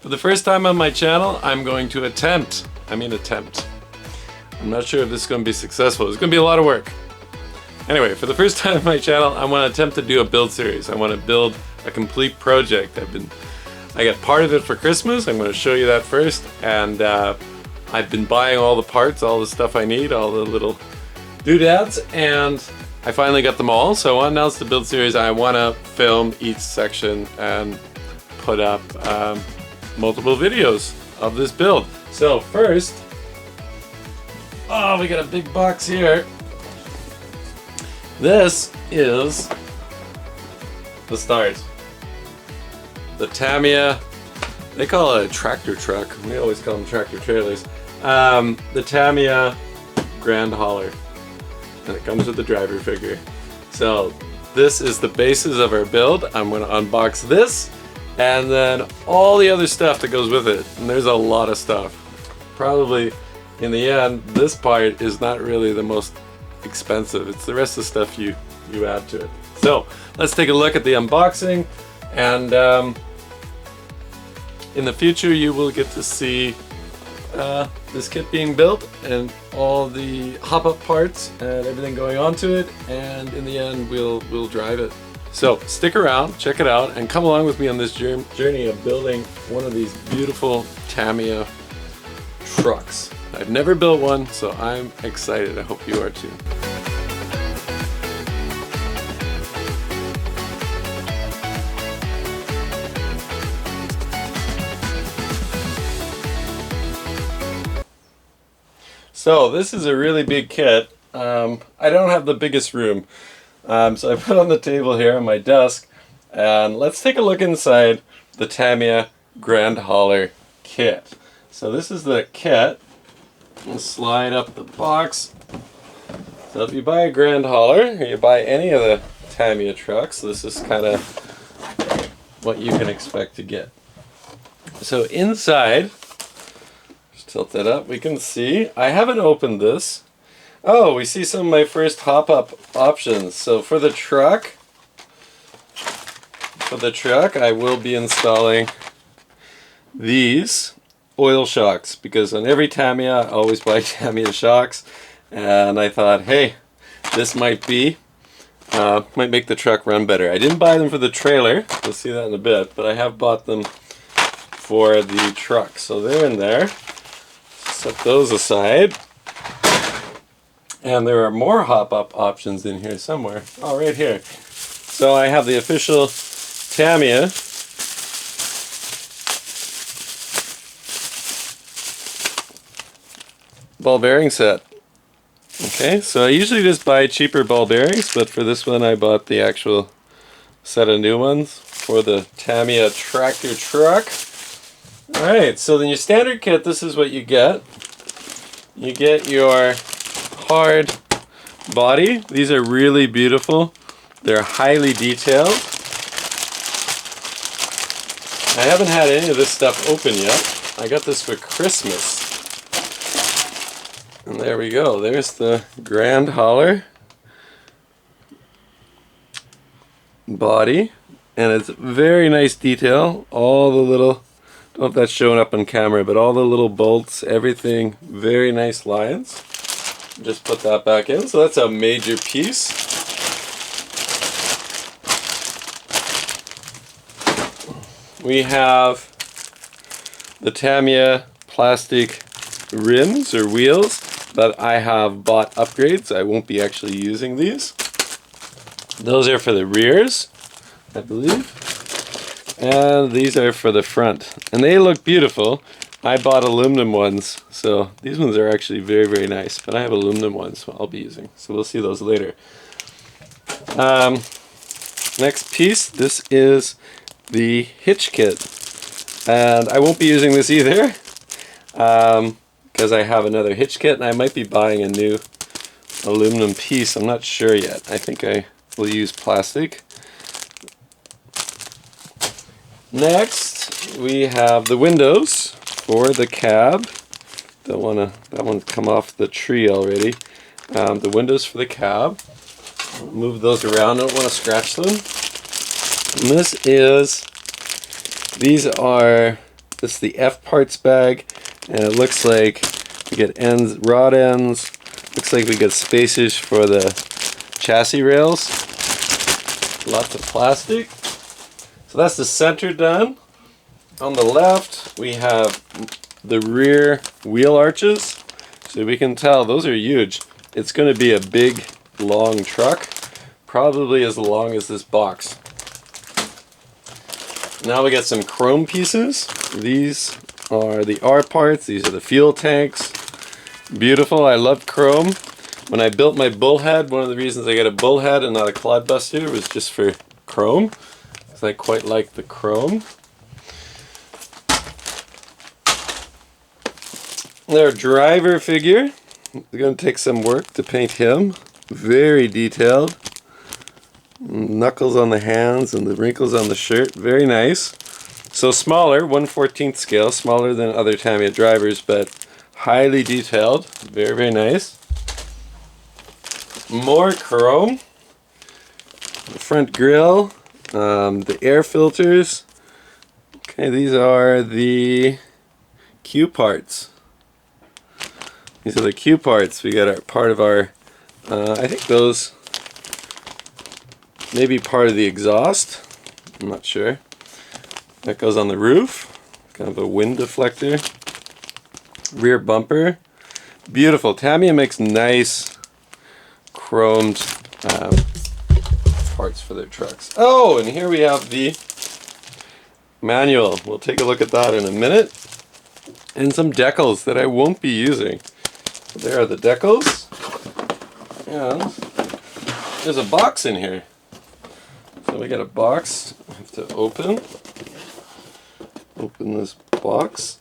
For the first time on my channel, I'm going to attempt. I'm not sure if this is going to be successful. It's going to be a lot of work. Anyway, for the first time on my channel, I want to attempt to do a build series. I want to build a complete project. I got part of it for Christmas. I'm going to show you that first. And I've been buying all the parts, all the stuff I need, all the little doodads, and I finally got them all. So I want to announce the build series. I want to film each section and put up multiple videos of this build. So first, we got a big box here. This is the start. The Tamiya, they call it a tractor truck. We always call them tractor trailers. The Tamiya Grand Hauler. And it comes with the driver figure. So this is the basis of our build. I'm going to unbox this and then all the other stuff that goes with it. And there's a lot of stuff. Probably in the end, this part is not really the most expensive. It's the rest of the stuff you add to it. So let's take a look at the unboxing, and in the future you will get to see this kit being built and all the hop-up parts and everything going onto it, and in the end we'll drive it. So stick around, check it out, and come along with me on this journey of building one of these beautiful Tamiya trucks. I've never built one, so I'm excited. I hope you are too. So this is a really big kit. I don't have the biggest room, so I put it on the table here on my desk, and let's take a look inside the Tamiya Grand Hauler kit. So this is the kit. We'll slide up the box. So if you buy a Grand Hauler, or you buy any of the Tamiya trucks, this is kind of what you can expect to get. So inside, tilt that up, we can see, I haven't opened this. Oh, we see some of my first hop-up options. So for the truck, I will be installing these oil shocks, because on every Tamiya I always buy Tamiya shocks, and I thought, hey, this might make the truck run better. I didn't buy them for the trailer, we'll see that in a bit, but I have bought them for the truck. So they're in there. Set those aside. And there are more hop-up options in here somewhere. Oh, right here. So I have the official Tamiya ball bearing set. Okay, so I usually just buy cheaper ball bearings, but for this one I bought the actual set of new ones for the Tamiya tractor truck. Alright, so in your standard kit, this is what you get. You get your hard body. These are really beautiful. They're highly detailed. I haven't had any of this stuff open yet. I got this for Christmas. And there we go. There's the Grand Hauler body. And it's very nice detail. All the little, I don't know if that's showing up on camera, but all the little bolts, everything, very nice lines. Just put that back in. So that's a major piece. We have the Tamiya plastic rims or wheels, but I have bought upgrades. I won't be actually using these. Those are for the rears, I believe. And these are for the front. And they look beautiful. I bought aluminum ones, so these ones are actually very, very nice. But I have aluminum ones I'll be using, so we'll see those later. Next piece, this is the hitch kit. And I won't be using this either, because I have another hitch kit, and I might be buying a new aluminum piece. I'm not sure yet. I think I will use plastic. Next, we have the windows for the cab. That one's come off the tree already. The windows for the cab. Move those around. I don't want to scratch them. And these are This is the F parts bag, and it looks like we get ends, rod ends. Looks like we get spacers for the chassis rails. Lots of plastic. So that's the center done. On the left, we have the rear wheel arches. So we can tell those are huge. It's going to be a big, long truck, probably as long as this box. Now we got some chrome pieces. These are the R parts. These are the fuel tanks. Beautiful. I love chrome. When I built my bullhead, one of the reasons I got a bullhead and not a clodbuster was just for chrome, because I quite like the chrome. Their driver figure. It's going to take some work to paint him. Very detailed. Knuckles on the hands and the wrinkles on the shirt. Very nice. So smaller, 1/14 scale, smaller than other Tamiya drivers, but highly detailed. Very, very nice. More chrome. The front grille. The air filters. Okay, these are the Q parts. These are the Q parts. We got our part of our, I think those may be part of the exhaust. I'm not sure. That goes on the roof. Kind of a wind deflector. Rear bumper. Beautiful. Tamiya makes nice chromed parts for their trucks. Oh, and here we have the manual. We'll take a look at that in a minute. And some decals that I won't be using. There are the decals, and there's a box in here. So we got a box. I have to open this box.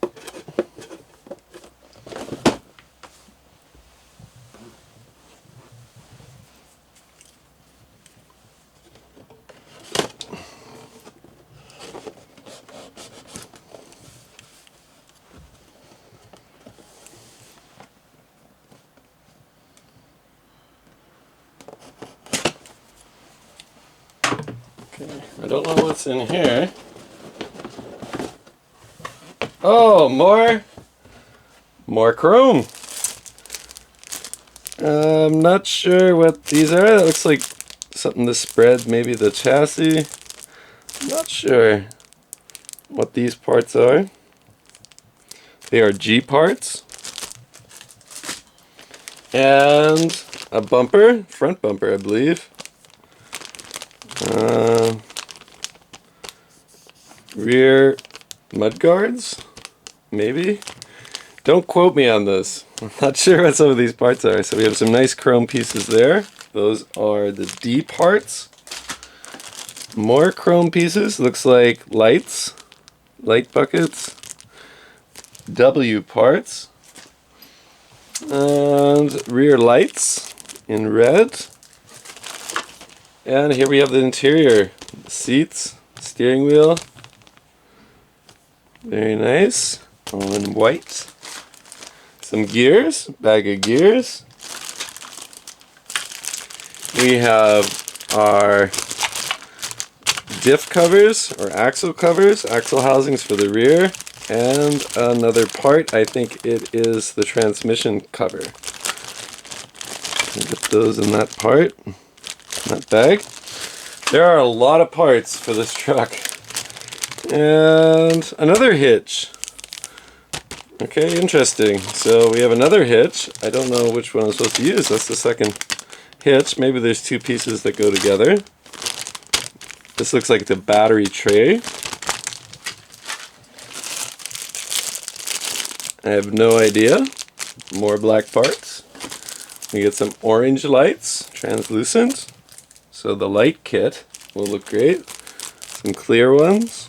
I don't know what's in here. Oh, more chrome. I'm not sure what these are. It looks like something to spread maybe the chassis. I'm not sure what these parts are. They are G parts. And a bumper, front bumper I believe. Rear mud guards, maybe? Don't quote me on this. I'm not sure what some of these parts are. So we have some nice chrome pieces there. Those are the D parts. More chrome pieces, looks like lights, light buckets. W parts. And rear lights in red. And here we have the interior. Seats, steering wheel. Very nice. All in white. Some gears, bag of gears. We have our diff covers or axle covers, axle housings for the rear, and another part. I think it is the transmission cover. Get those in that part. That bag. There are a lot of parts for this truck. And another hitch. Okay, interesting. So we have another hitch. I don't know which one I'm supposed to use. That's the second hitch. Maybe there's two pieces that go together. This looks like the battery tray. I have no idea. More black parts. We get some orange lights, translucent. So the light kit will look great. Some clear ones.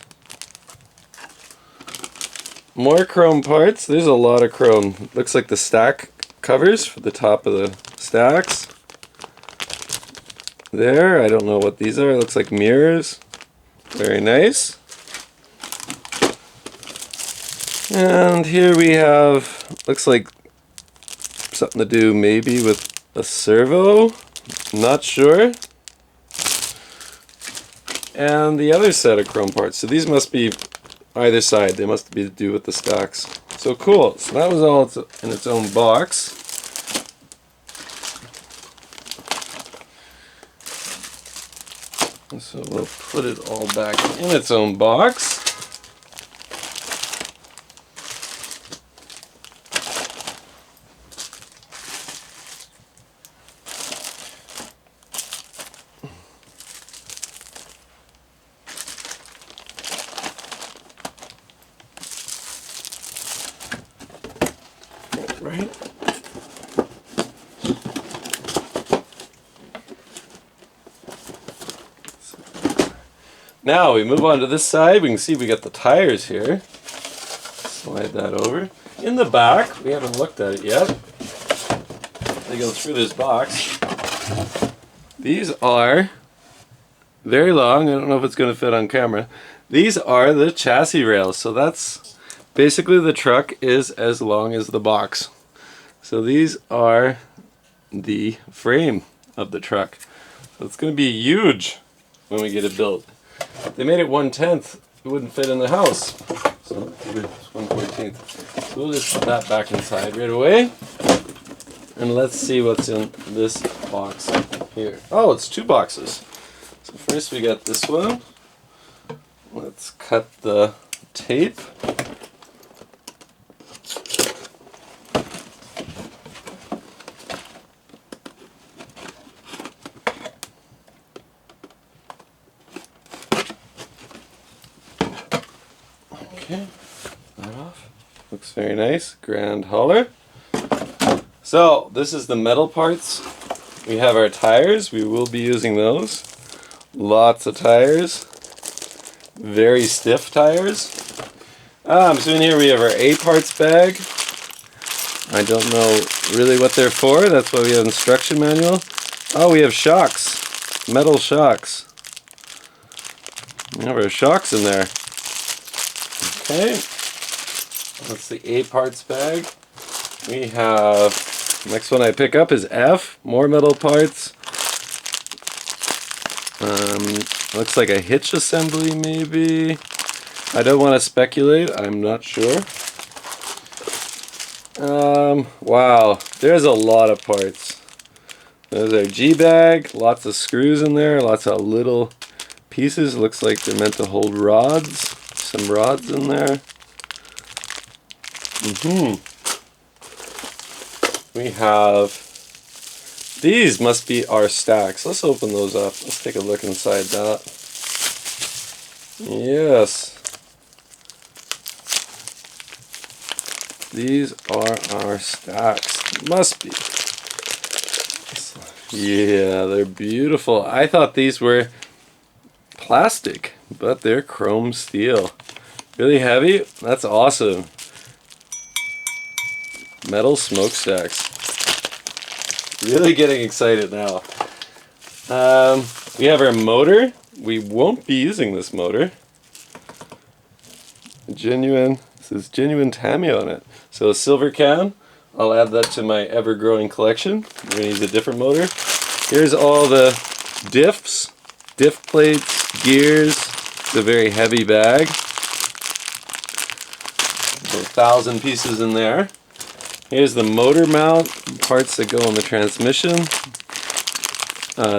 More chrome parts. There's a lot of chrome. Looks like the stack covers for the top of the stacks. There, I don't know what these are. It looks like mirrors. Very nice. And here we have, looks like something to do maybe with a servo. Not sure. And the other set of chrome parts. So these must be either side. They must be to do with the stocks. So cool. So that was all in its own box. So we'll put it all back in its own box. Right. Now we move on to this side. We can see we got the tires here. Slide that over. In the back, we haven't looked at it yet. They go through this box. These are very long. I don't know if it's going to fit on camera. These are the chassis rails. So that's basically the truck is as long as the box. So these are the frame of the truck. So it's going to be huge when we get it built. If they made it 1/10, it wouldn't fit in the house. So it's 1/14. So we'll just put that back inside right away. And let's see what's in this box here. Oh, it's 2 boxes. So first we got this one. Let's cut the tape. Okay, that off. Looks very nice. Grand hauler. So this is the metal parts. We have our tires. We will be using those. Lots of tires. Very stiff tires. So in here we have our A parts bag. I don't know really what they're for. That's why we have instruction manual. Oh, we have shocks. Metal shocks. We have our shocks in there. Okay, that's the A parts bag. We have, next one I pick up is F, more metal parts. Looks like a hitch assembly maybe. I don't want to speculate, I'm not sure. Wow, there's a lot of parts. There's our G bag, lots of screws in there, lots of little pieces. Looks like they're meant to hold rods. Some rods in there. We have, these must be our stacks. Let's open those up. Let's take a look inside that. Yes. These are our stacks. Must be. Yeah, they're beautiful. I thought these were plastic, but they're chrome steel. Really heavy. That's awesome. Metal smokestacks. Really getting excited now. We have our motor. We won't be using this motor. Genuine. This is genuine Tamiya on it. So a silver can. I'll add that to my ever-growing collection. We're going to use a different motor. Here's all the diffs, diff plates, gears. It's a very heavy bag. So 1,000 pieces in there. Here's the motor mount, parts that go on the transmission.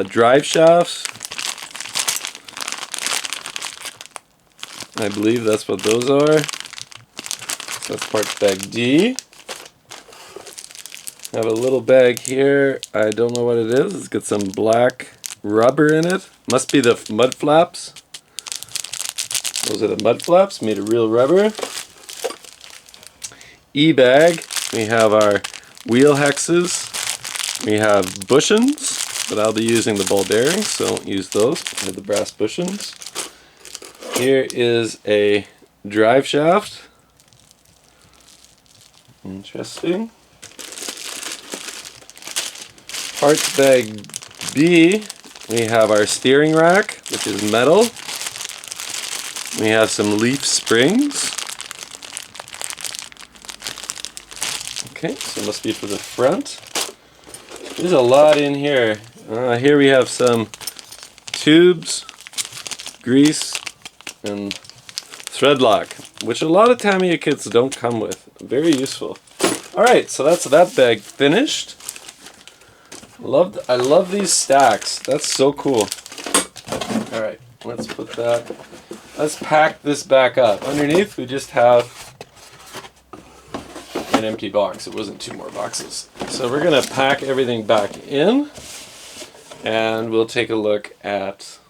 Drive shafts. I believe that's what those are. So that's parts bag D. I have a little bag here. I don't know what it is. It's got some black rubber in it. Must be the mud flaps. Those are the mud flaps made of real rubber. E-bag. We have our wheel hexes. We have bushings, but I'll be using the ball bearings, so I won't use those. I have the brass bushings. Here is a drive shaft. Interesting. Parts bag B, we have our steering rack, which is metal. We have some leaf springs. Okay, so it must be for the front. There's a lot in here. Here we have some tubes, grease, and thread lock, which a lot of Tamiya kits don't come with. Very useful. Alright, so that's that bag finished. I love these stacks. That's so cool. Alright, let's pack this back up. Underneath we just have an empty box. It wasn't 2 more boxes. So we're going to pack everything back in, and we'll take a look at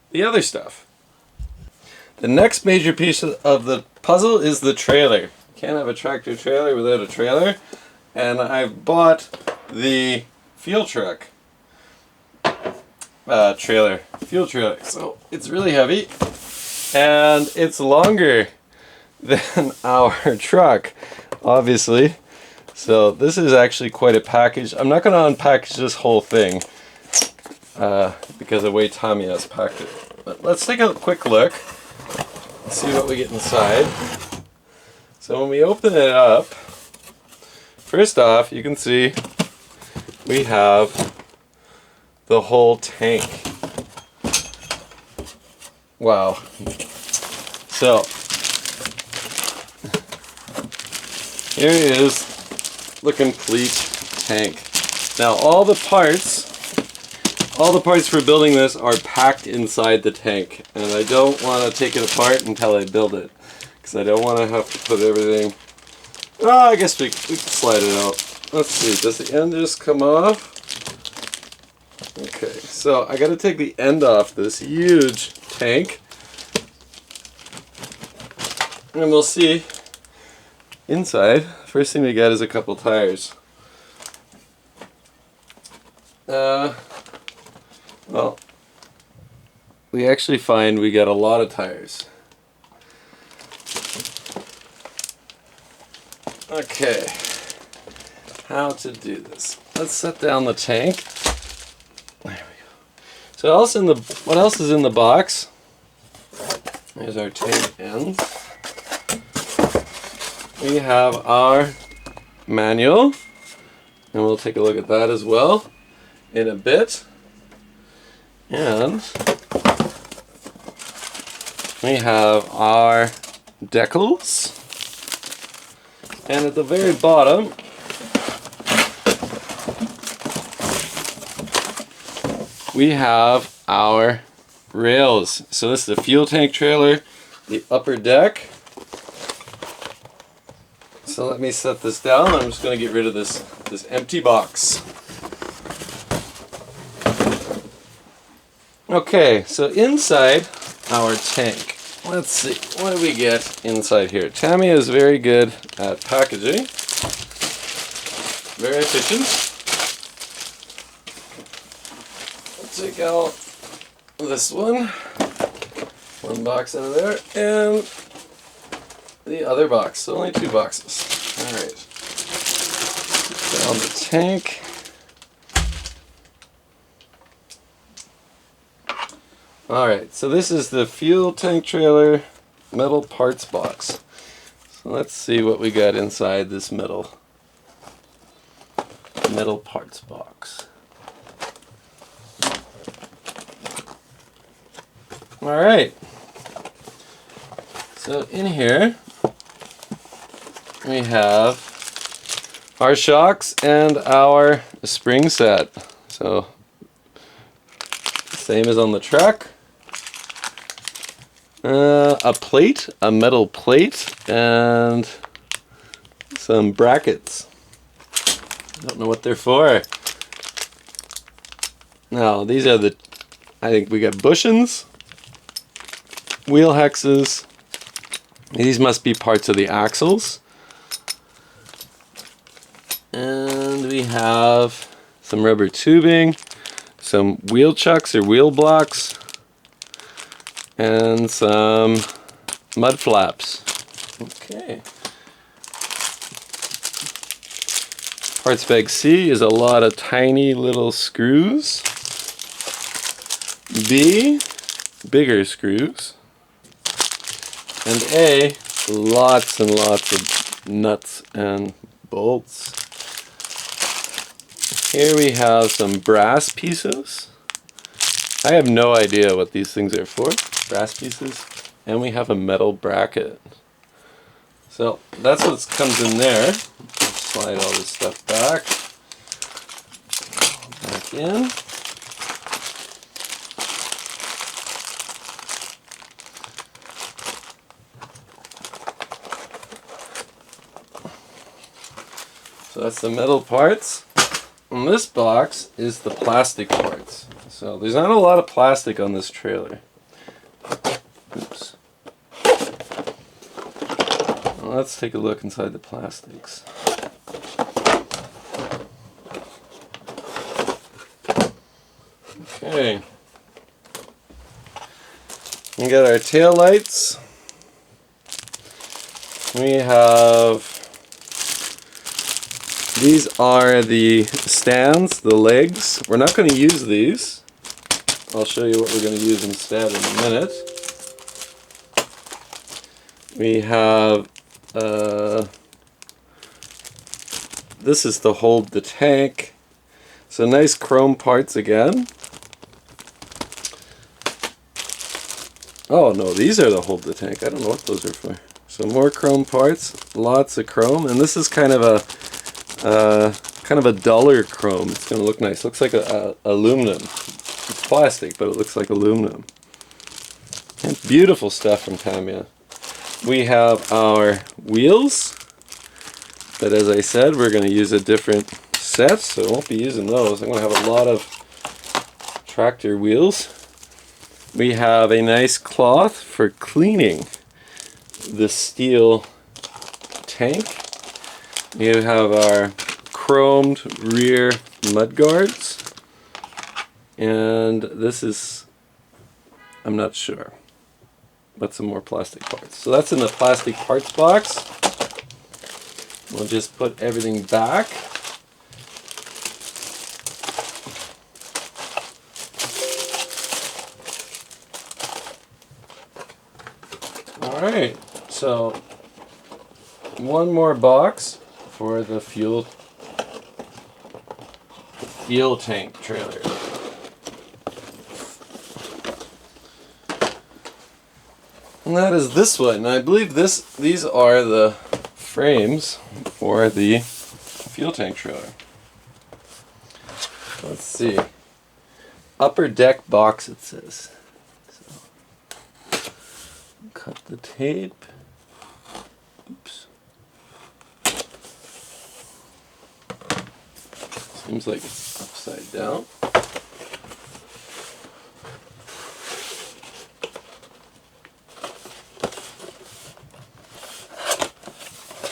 the other stuff. The next major piece of the puzzle is the trailer. Can't have a tractor trailer without a trailer. And I've bought the fuel truck fuel trailer. So it's really heavy, and it's longer than our truck, obviously. So this is actually quite a package. I'm not going to unpackage this whole thing because of the way Tamiya has packed it. But let's take a quick look and see what we get inside. So when we open it up, first off, you can see we have the whole tank. Wow. So here is the complete tank. Now all the parts for building this are packed inside the tank, and I don't want to take it apart until I build it, because I don't want to have to put everything. Oh, I guess we can slide it out. Let's see, does the end just come off? Okay, so I got to take the end off this huge tank, and we'll see inside. First thing we got is a couple tires. Well, we actually find we got a lot of tires. Okay, how to do this? Let's set down the tank. There we go. So what else is in the box? There's our tank ends. We have our manual, and we'll take a look at that as well in a bit. And we have our decals, and at the very bottom we have our rails. So this is the fuel tank trailer, the upper deck. So let me set this down. I'm just going to get rid of this empty box. Okay, so inside our tank, let's see, what do we get inside here? Tamiya is very good at packaging, very efficient. Let's take out this one box out of there, and the other box. So only 2 boxes. Alright. Down the tank. Alright, so this is the fuel tank trailer metal parts box. So let's see what we got inside this metal parts box. Alright. So in here we have our shocks and our spring set. So same as on the truck. A plate, a metal plate, and some brackets. Don't know what they're for. Now these are I think we got bushings, wheel hexes. These must be parts of the axles. And we have some rubber tubing, some wheel chucks or wheel blocks, and some mud flaps. Okay. Parts bag C is a lot of tiny little screws. B, bigger screws. And A, lots and lots of nuts and bolts. Here we have some brass pieces. I have no idea what these things are for. Brass pieces. and we have a metal bracket. So that's what comes in there. Slide all this stuff back in. So that's the metal parts. And this box is the plastic parts. So there's not a lot of plastic on this trailer. Oops. Well, let's take a look inside the plastics. Okay. We got our tail lights. We have, these are the stands, the legs. We're not going to use these. I'll show you what we're going to use instead in a minute. We have, this is to hold the tank. So nice chrome parts again. Oh no, these are to hold the tank. I don't know what those are for. So more chrome parts, lots of chrome, and this is kind of a duller chrome. It's going to look nice. Looks like aluminum. It's plastic, but it looks like aluminum. And beautiful stuff from Tamiya. We have our wheels, but as I said, we're going to use a different set, so I won't be using those. I'm going to have a lot of tractor wheels. We have a nice cloth for cleaning the steel tank. We have our chromed rear mud guards, and this is, I'm not sure, but some more plastic parts. So that's in the plastic parts box. We'll just put everything back. Alright, so one more box for the fuel tank trailer. And that is this one. I believe these are the frames for the fuel tank trailer. Let's see. Upper deck box, it says. Cut the tape. Oops. Seems like it's upside down.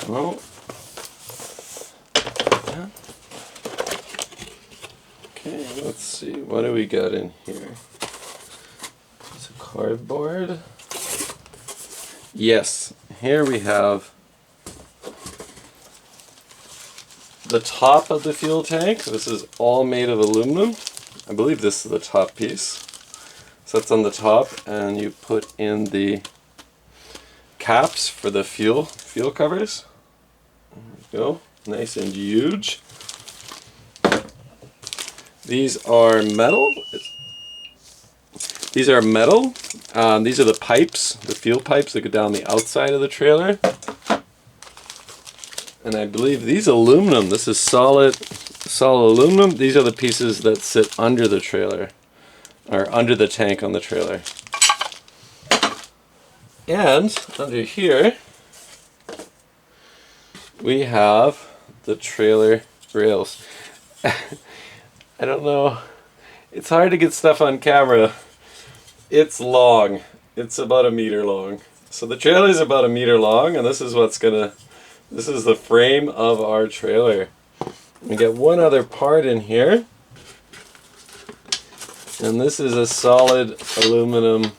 Well, yeah. Okay, let's see. What do we got in here? It's a cardboard. Yes, here we have the top of the fuel tank. This is all made of aluminum. I believe this is the top piece. So that's on the top, and you put in the caps for the fuel covers. There we go, nice and huge. These are metal. These are metal. These are the pipes, the fuel pipes that go down the outside of the trailer. And I believe these aluminum, this is solid aluminum. These are the pieces that sit under the trailer, or under the tank on the trailer. And under here, we have the trailer rails. I don't know, it's hard to get stuff on camera. It's long. It's about 1 meter long. So the trailer is about 1 meter long, and this is this is the frame of our trailer. We get one other part in here, and this is a solid aluminum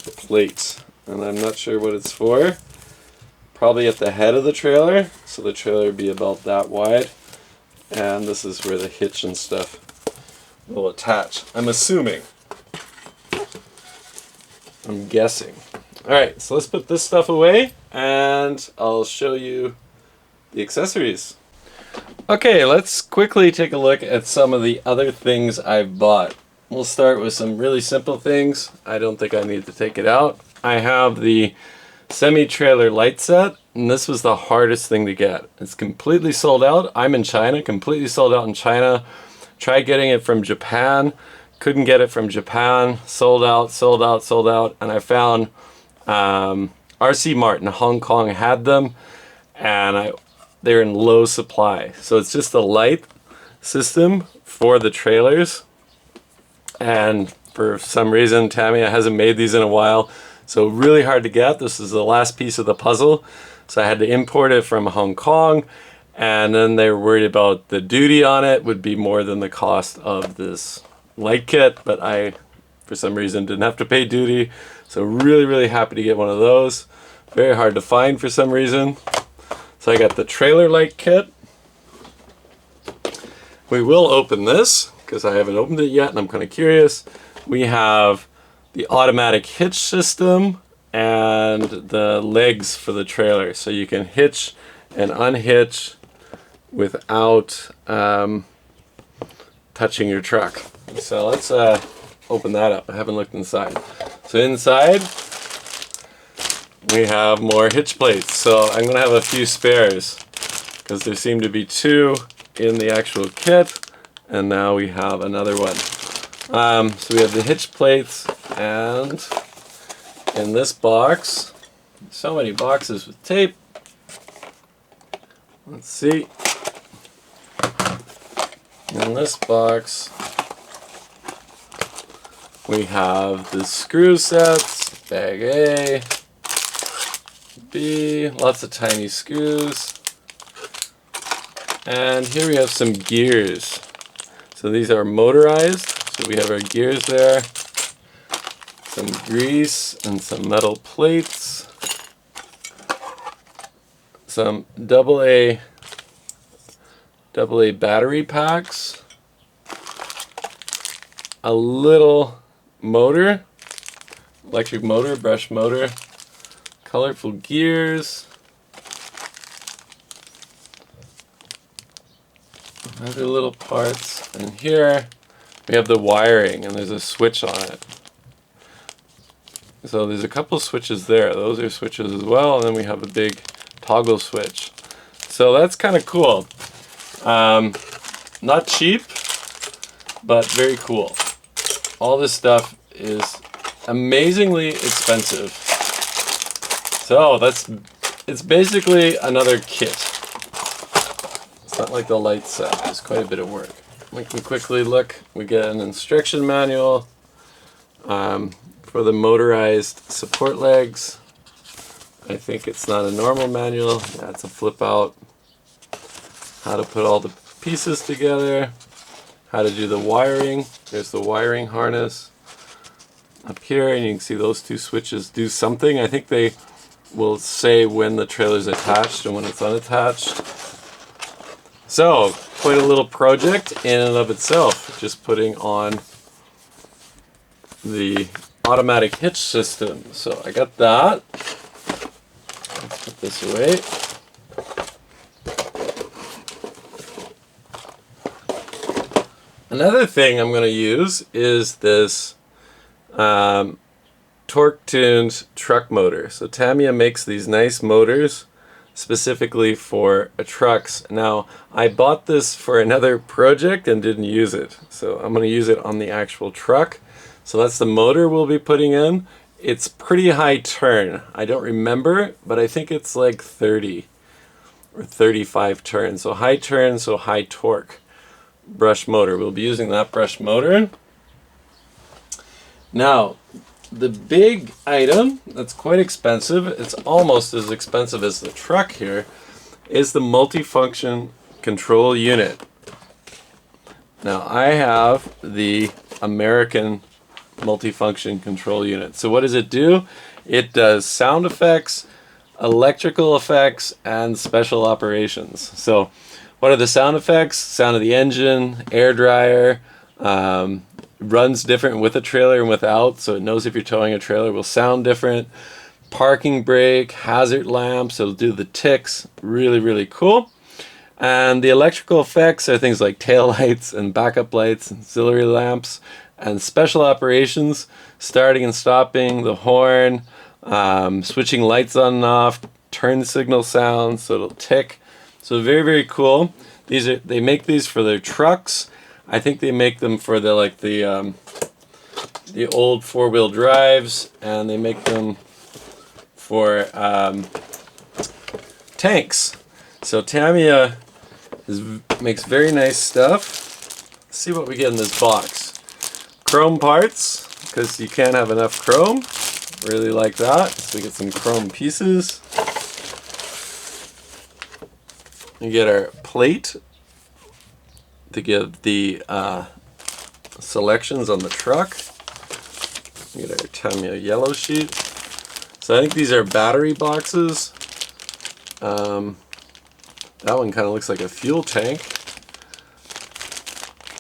plate, and I'm not sure what it's for. Probably at the head of the trailer, so the trailer would be about that wide, and this is where the hitch and stuff will attach. I'm assuming. I'm guessing. Alright, so let's put this stuff away and I'll show you the accessories. Okay, let's quickly take a look at some of the other things I've bought. We'll start with some really simple things. I don't think I need to take it out. I have the semi-trailer light set, and this was the hardest thing to get. It's completely sold out. I'm in China, completely sold out in China. Tried getting it from Japan, couldn't get it from Japan. Sold out, sold out, sold out. And I found RC Mart in Hong Kong had them, and they're in low supply. So it's just a light system for the trailers, and for some reason Tamiya hasn't made these in a while, so really hard to get. This is the last piece of the puzzle, so I had to import it from Hong Kong, and then they were worried about the duty on it would be more than the cost of this light kit, but I for some reason didn't have to pay duty, so really happy to get one of those. Very hard to find for some reason. So I got the trailer light kit. We will open this because I haven't opened it yet and I'm kind of curious. We have the automatic hitch system and the legs for the trailer, so you can hitch and unhitch without touching your truck. So let's open that up. I haven't looked inside. So inside we have more hitch plates. So I'm going to have a few spares because there seem to be 2 in the actual kit, and now we have another one. So we have the hitch plates, and in this box, so many boxes with tape. Let's see. In this box, we have the screw sets, bag A, B, lots of tiny screws. And here we have some gears. So these are motorized. So we have our gears there, some grease and some metal plates, some AA battery packs, a little motor, electric motor, brush motor, colorful gears, other little parts, and here we have the wiring, and there's a switch on it. So there's a couple switches there. Those are switches as well, and then we have a big toggle switch. So that's kind of cool. Not cheap, but very cool. All this stuff is amazingly expensive. So it's basically another kit. It's not like the light set. It's quite a bit of work. We can quickly look. We get an instruction manual for the motorized support legs. I think it's not a normal manual. Yeah, it's a flip out. How to put all the pieces together. How to do the wiring. There's the wiring harness up here, and you can see those 2 switches do something. I think they will say when the trailer's attached and when it's unattached. So, quite a little project in and of itself, just putting on the automatic hitch system. So I got that. Let's put this away. Another thing I'm going to use is this torque-tuned truck motor. So Tamiya makes these nice motors specifically for trucks. Now, I bought this for another project and didn't use it. So I'm going to use it on the actual truck. So that's the motor we'll be putting in. It's pretty high turn. I don't remember, but I think it's like 30 or 35 turns. So high turn, so high torque brush motor. We'll be using that brush motor. Now, the big item that's quite expensive, it's almost as expensive as the truck here, is the multifunction control unit. Now I have the American multifunction control unit. So what does it do? It does sound effects, electrical effects, and special operations. So what are the sound effects? Sound of the engine, air dryer, runs different with a trailer and without, so it knows if you're towing a trailer will sound different. Parking brake, hazard lamps, it'll do the ticks. Really cool. And the electrical effects are things like tail lights and backup lights, auxiliary lamps, and special operations, starting and stopping, the horn, switching lights on and off, turn signal sound, so it'll tick. So very, very cool. They make these for their trucks. I think they make them for the old four-wheel drives, and they make them for tanks. So Tamiya makes very nice stuff. Let's see what we get in this box. Chrome parts, because you can't have enough chrome. Really like that. So we get some chrome pieces. We get our plate to give the selections on the truck. We get our Tamiya yellow sheet. So I think these are battery boxes. That one kind of looks like a fuel tank.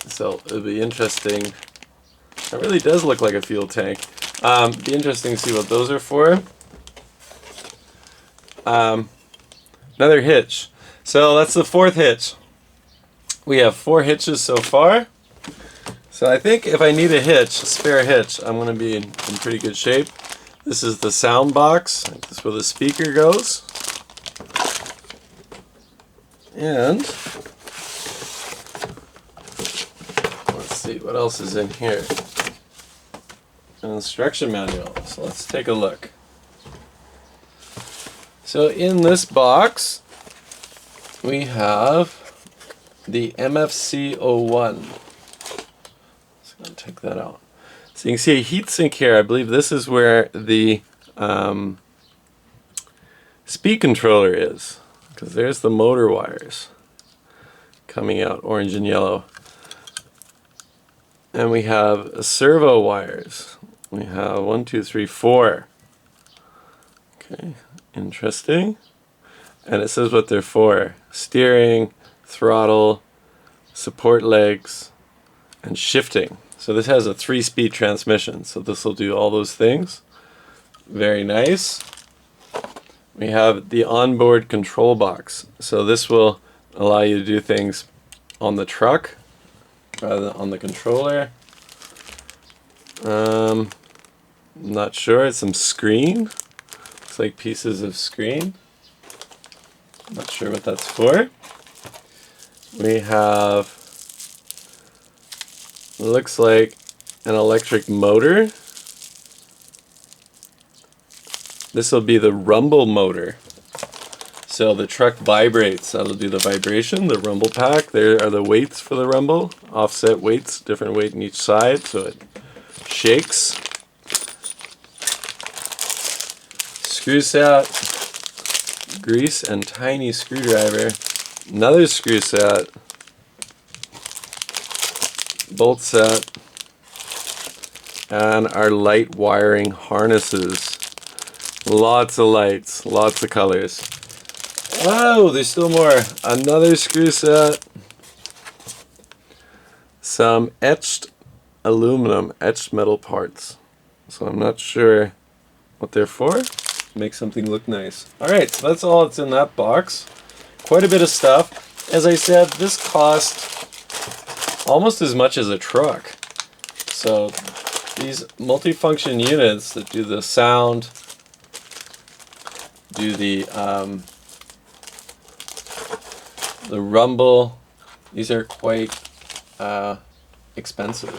So it'll be interesting. It really does look like a fuel tank. Be interesting to see what those are for. Another hitch. So that's the fourth hitch. We have 4 hitches so far. So I think if I need a hitch, a spare hitch, I'm going to be in pretty good shape. This is the sound box. This is where the speaker goes. And let's see what else is in here. An instruction manual. So let's take a look. So in this box we have the MFC01. So I'm going to take that out. So you can see a heat sink here. I believe this is where the speed controller is, because there's the motor wires coming out, orange and yellow. And we have servo wires. We have 1, 2, 3, 4. Okay, interesting. And it says what they're for: steering, throttle, support legs, and shifting. So this has a 3-speed transmission, so this will do all those things. Very nice. We have the onboard control box. So this will allow you to do things on the truck rather than on the controller. I'm not sure. It's some screen. Looks like pieces of screen. Not sure what that's for. We have, looks like an electric motor. This will be the rumble motor. So the truck vibrates. That'll do the vibration, the rumble pack. There are the weights for the rumble. Offset weights, different weight in each side, so it shakes. Screw set, grease and tiny screwdriver. Another screw set, bolt set, and our light wiring harnesses. Lots of lights, lots of colors. Oh, there's still more. Another screw set, some etched aluminum, etched metal parts. So I'm not sure what they're for. Make something look nice. Alright, so that's all that's in that box. Quite a bit of stuff. As I said, this cost almost as much as a truck. So these multifunction units that do the sound, do the rumble, these are quite expensive.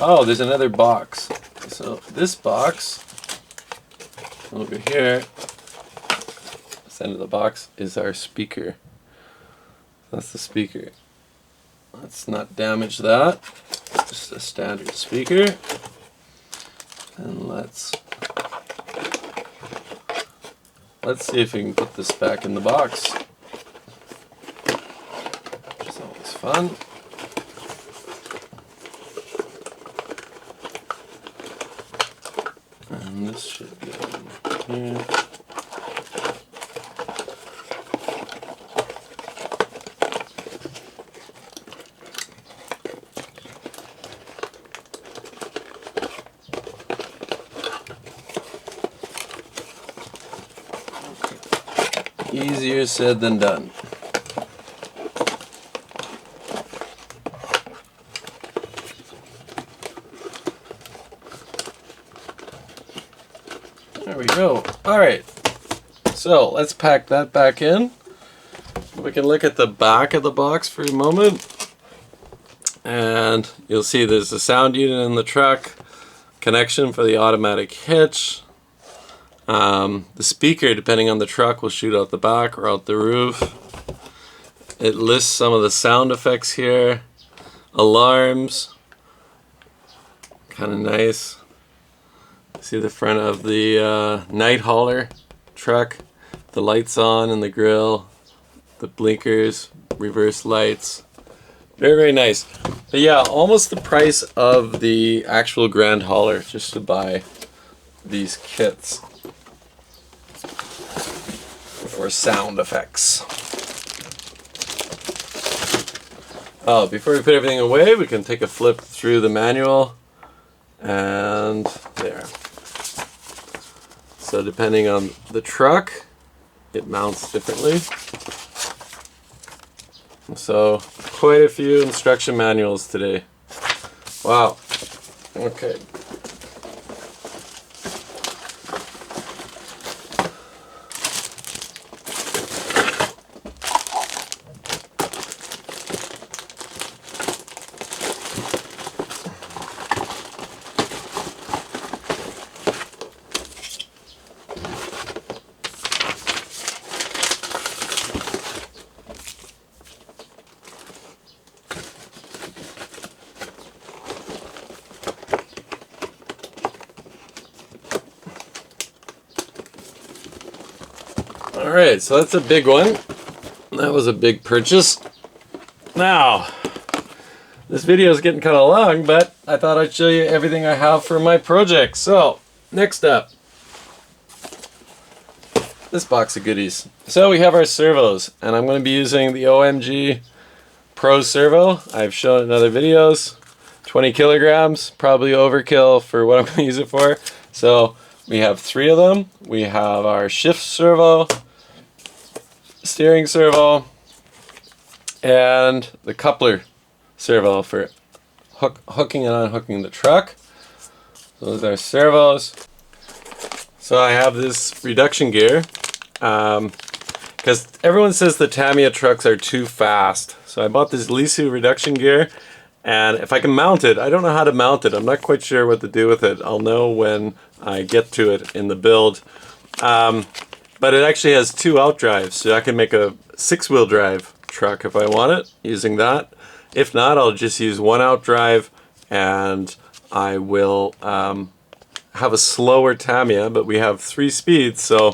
Oh, there's another box. So this box over here, this end of the box, is our speaker. That's the speaker. Let's not damage that. It's just a standard speaker. And let's see if we can put this back in the box. Which is always fun. And this should go in here. Easier said than done. There we go. All right, so let's pack that back in. We can look at the back of the box for a moment. And you'll see there's a sound unit in the truck, connection for the automatic hitch. The speaker, depending on the truck, will shoot out the back or out the roof. It lists some of the sound effects here. Alarms. Kind of nice. See the front of the night hauler truck. The lights on in the grill. The blinkers, reverse lights. Very, very nice. But yeah, almost the price of the actual Grand Hauler just to buy these kits for sound effects. Oh, before we put everything away, we can take a flip through the manual. And there. So depending on the truck, it mounts differently. So quite a few instruction manuals today. Wow. Okay. Alright, so that's a big one. That was a big purchase. Now, this video is getting kind of long, but I thought I'd show you everything I have for my project. So, next up, this box of goodies. So we have our servos, and I'm going to be using the OMG Pro servo. I've shown it in other videos. 20 kilograms, probably overkill for what I'm going to use it for. So we have 3 of them. We have our shift servo, steering servo, and the coupler servo for hooking and unhooking the truck. So those are servos. So I have this reduction gear because everyone says the Tamiya trucks are too fast. So I bought this Lisu reduction gear, and if I can mount it, I don't know how to mount it. I'm not quite sure what to do with it. I'll know when I get to it in the build. But it actually has 2 outdrives, so I can make a 6-wheel drive truck if I want it using that. If not, I'll just use 1 outdrive, and I will have a slower Tamiya, but we have 3 speeds, so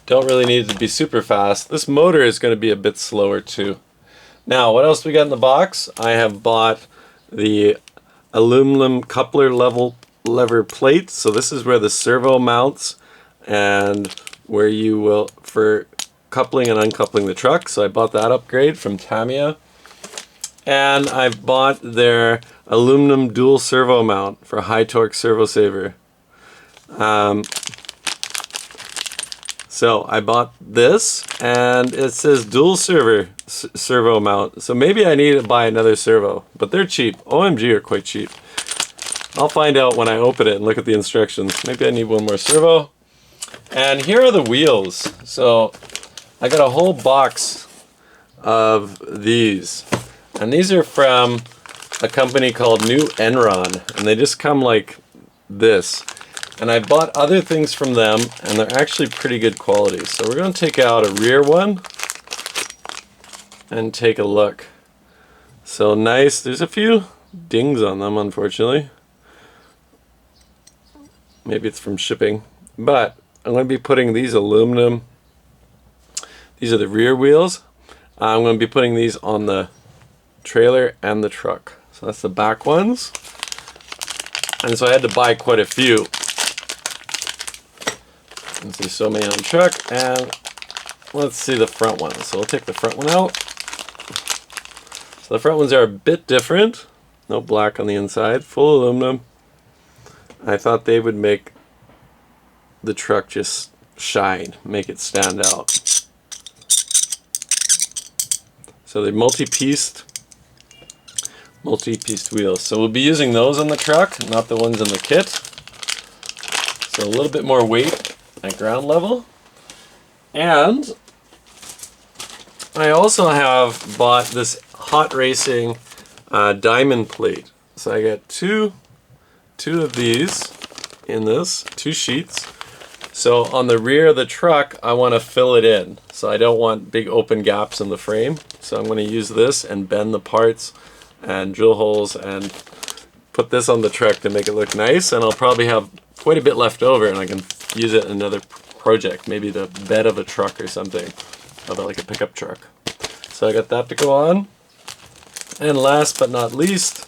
don't really need it to be super fast. This motor is going to be a bit slower too. Now, what else we got in the box? I have bought the aluminum coupler lever plate. So this is where the servo mounts and where you will, for coupling and uncoupling the truck. So I bought that upgrade from Tamiya. And I've bought their aluminum dual servo mount for high torque servo saver. So I bought this, and it says dual servo mount. So maybe I need to buy another servo, but they're cheap. OMG are quite cheap. I'll find out when I open it and look at the instructions. Maybe I need one more servo. And here are the wheels. So I got a whole box of these. And these are from a company called New Enron. And they just come like this. And I bought other things from them, and they're actually pretty good quality. So we're going to take out a rear one and take a look. So nice. There's a few dings on them, unfortunately. Maybe it's from shipping. But I'm going to be putting these aluminum. These are the rear wheels. I'm going to be putting these on the trailer and the truck. So that's the back ones. And so I had to buy quite a few. Let's see, so many on the truck, and let's see the front ones. So we'll take the front one out. So the front ones are a bit different. No black on the inside, full aluminum. I thought they would make the truck just shine, make it stand out. So they're multi-pieced wheels. So we'll be using those on the truck, not the ones in the kit. So a little bit more weight at ground level. And I also have bought this hot racing diamond plate. So I got two of these in this, 2 sheets. So on the rear of the truck, I want to fill it in. So I don't want big open gaps in the frame. So I'm going to use this and bend the parts and drill holes and put this on the truck to make it look nice. And I'll probably have quite a bit left over and I can use it in another project, maybe the bed of a truck or something, like a pickup truck. So I got that to go on. And last but not least,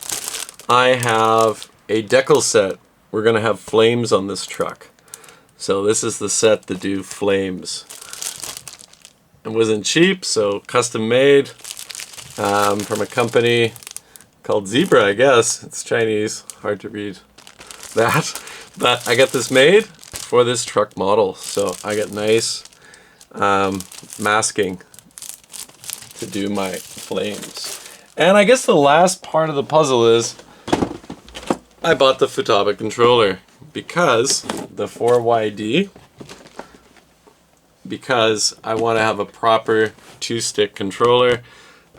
I have a decal set. We're going to have flames on this truck. So this is the set to do flames. It wasn't cheap, so custom made from a company called Zebra, I guess. It's Chinese, hard to read that. But I got this made for this truck model. So I got nice masking to do my flames. And I guess the last part of the puzzle is I bought the Futaba controller because the 4YD, because I want to have a proper 2-stick controller,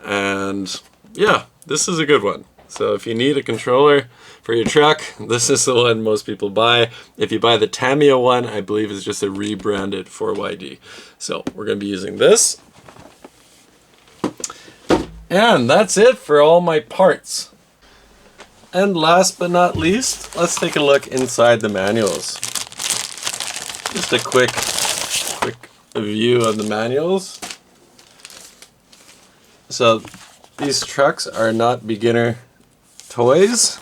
and yeah, this is a good one. So if you need a controller for your truck, this is the one most people buy. If you buy the Tamiya one, I believe it's just a rebranded 4YD. So we're going to be using this. And that's it for all my parts. And last but not least, let's take a look inside the manuals. Just a quick view of the manuals. So these trucks are not beginner toys,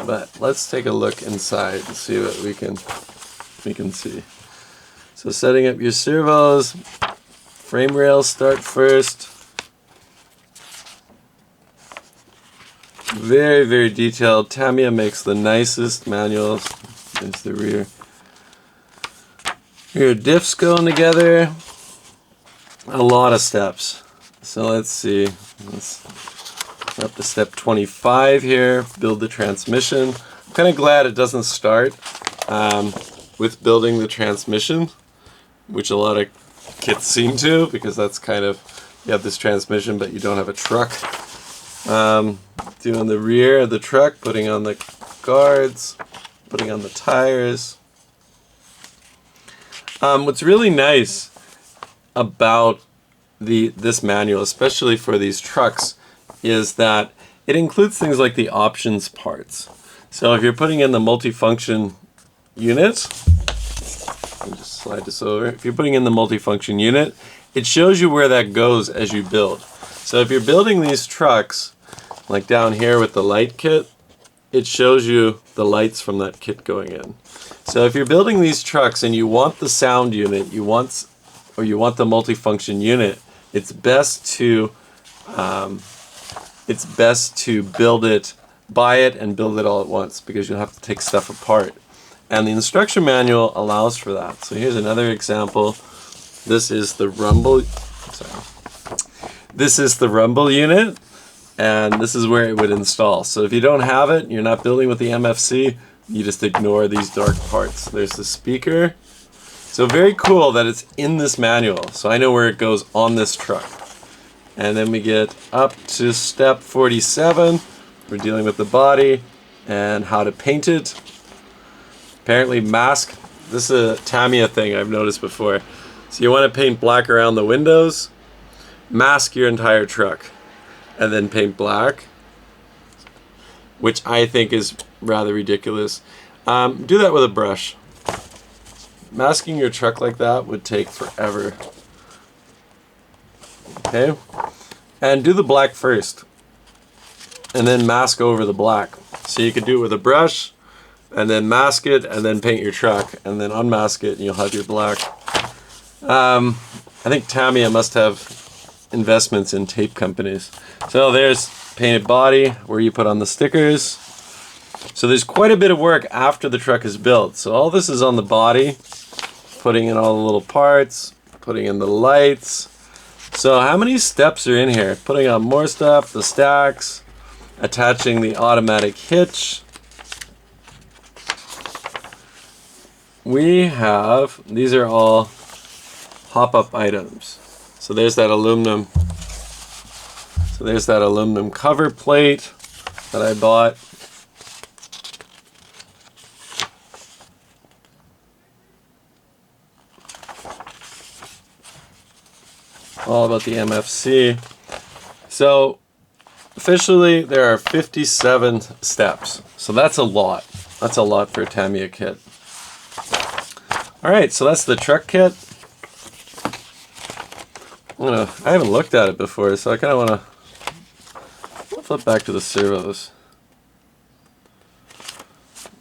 but let's take a look inside and see what we can see. So setting up your servos, frame rails start first. Very, very detailed. Tamiya makes the nicest manuals. There's the rear. Rear diffs going together. A lot of steps. So let's see. We're up to step 25 here. Build the transmission. I'm kind of glad it doesn't start with building the transmission, which a lot of kits seem to, because that's kind of, you have this transmission but you don't have a truck. Doing the rear of the truck, putting on the guards, putting on the tires. What's really nice about this manual, especially for these trucks, is that it includes things like the options parts. So if you're putting in the multifunction unit, let me just slide this over. If you're putting in the multifunction unit, it shows you where that goes as you build. So if you're building these trucks, like down here with the light kit, it shows you the lights from that kit going in. So if you're building these trucks and you want the sound unit, you want the multifunction unit, it's best to build it, buy it and build it all at once, because you'll have to take stuff apart. And the instruction manual allows for that. So here's another example. This is the rumble. This is the rumble unit. And this is where it would install. So if you don't have it, you're not building with the MFC, you just ignore these dark parts. There's the speaker. So very cool that it's in this manual. So I know where it goes on this truck. And then we get up to step 47. We're dealing with the body and how to paint it. Apparently mask. This is a Tamiya thing I've noticed before. So you want to paint black around the windows, mask your entire truck, and then paint black, which I think is rather ridiculous. Do that with a brush. Masking your truck like that would take forever. Okay, and do the black first, and then mask over the black. So you could do it with a brush, and then mask it, and then paint your truck, and then unmask it, and you'll have your black. I think Tamiya must have investments in tape companies. So there's painted body where you put on the stickers. So there's quite a bit of work after the truck is built. So all this is on the body, putting in all the little parts, putting in the lights. So how many steps are in here? Putting on more stuff, the stacks, attaching the automatic hitch. we have, these are all pop-up items. So there's that aluminum. So there's that aluminum cover plate that I bought. All about the MFC. So officially there are 57 steps. So that's a lot. That's a lot for a Tamiya kit. Alright, so that's the truck kit. I haven't looked at it before, so I kind of want to flip back to the servos.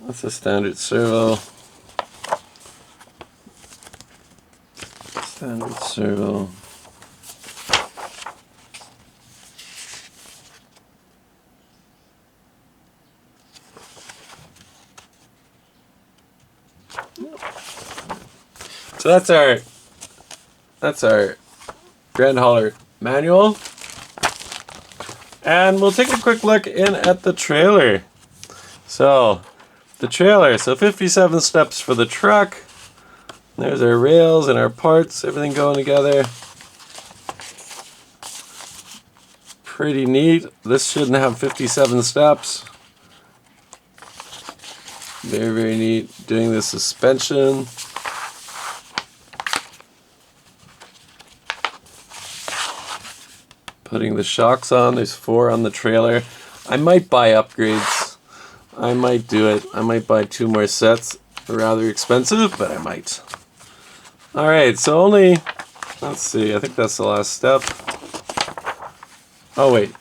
That's a standard servo. Standard servo. So that's our Grand Hauler manual. And we'll take a quick look in at the trailer. So, the trailer, so 57 steps for the truck. There's our rails and our parts, everything going together. Pretty neat. This shouldn't have 57 steps. Very, very neat. Doing the suspension. Putting the shocks on. There's 4 on the trailer. I might buy upgrades. I might do it. I might buy 2 more sets. Rather expensive, but I might. Alright, so only, let's see, I think that's the last step. Oh wait.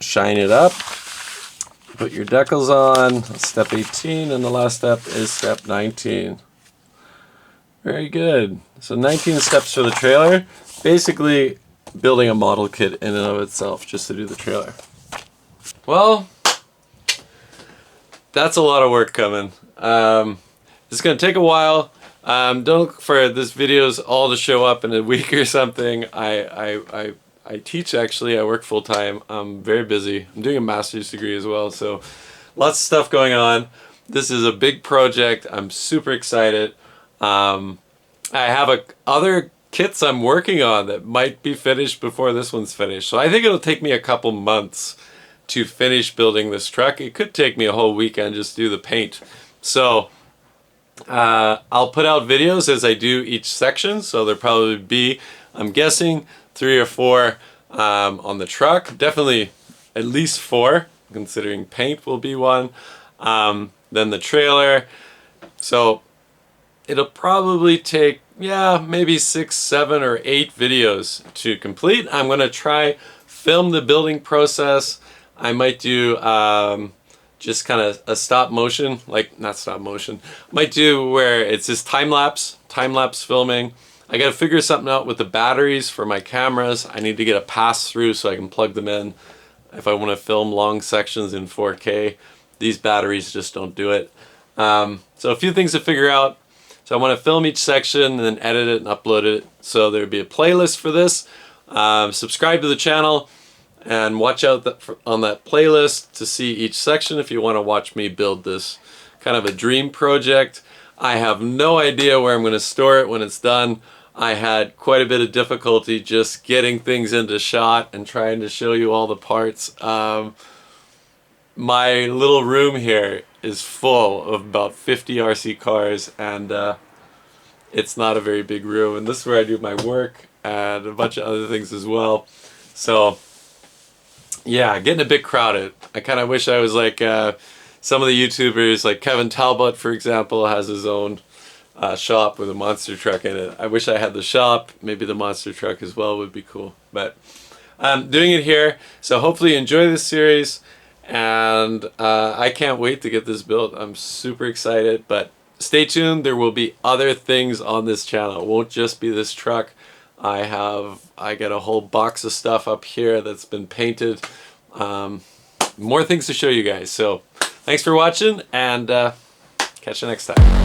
Shine it up. Put your decals on. Step 18, and the last step is step 19. Very good. So 19 steps for the trailer. Basically building a model kit in and of itself just to do the trailer. Well, that's a lot of work coming. It's going to take a while. Don't look for this videos all to show up in a week or something. I teach, actually. I work full time. I'm very busy. I'm doing a master's degree as well, so lots of stuff going on. This is a big project. I'm super excited. I have other kits I'm working on that might be finished before this one's finished. So I think it'll take me a couple months to finish building this truck. It could take me a whole weekend just to do the paint. So I'll put out videos as I do each section. So there'll probably be, I'm guessing, 3 or 4 on the truck. Definitely at least 4, considering paint will be one. Then the trailer. So it'll probably take, yeah, maybe 6, 7, or 8 videos to complete. I'm going to try film the building process. I might do just kind of a stop motion, like not stop motion. Might do where it's just time lapse filming. I got to figure something out with the batteries for my cameras. I need to get a pass through so I can plug them in if I want to film long sections in 4K. These batteries just don't do it. So a few things to figure out. So I want to film each section and then edit it and upload it. So there'll be a playlist for this. Subscribe to the channel and watch out on that playlist to see each section if you want to watch me build this kind of a dream project. I have no idea where I'm going to store it when it's done. I had quite a bit of difficulty just getting things into shot and trying to show you all the parts. My little room here is full of about 50 RC cars, and it's not a very big room, and this is where I do my work and a bunch of other things as well. So yeah, getting a bit crowded. I kind of wish I was like some of the YouTubers, like Kevin Talbot, for example, has his own shop with a monster truck in it. I wish I had the shop. Maybe the monster truck as well would be cool. But I'm doing it here, so hopefully you enjoy this series. And I can't wait to get this built. I'm super excited, but stay tuned. There will be other things on this channel. It won't just be this truck. I got a whole box of stuff up here that's been painted. More things to show you guys. So thanks for watching, and catch you next time.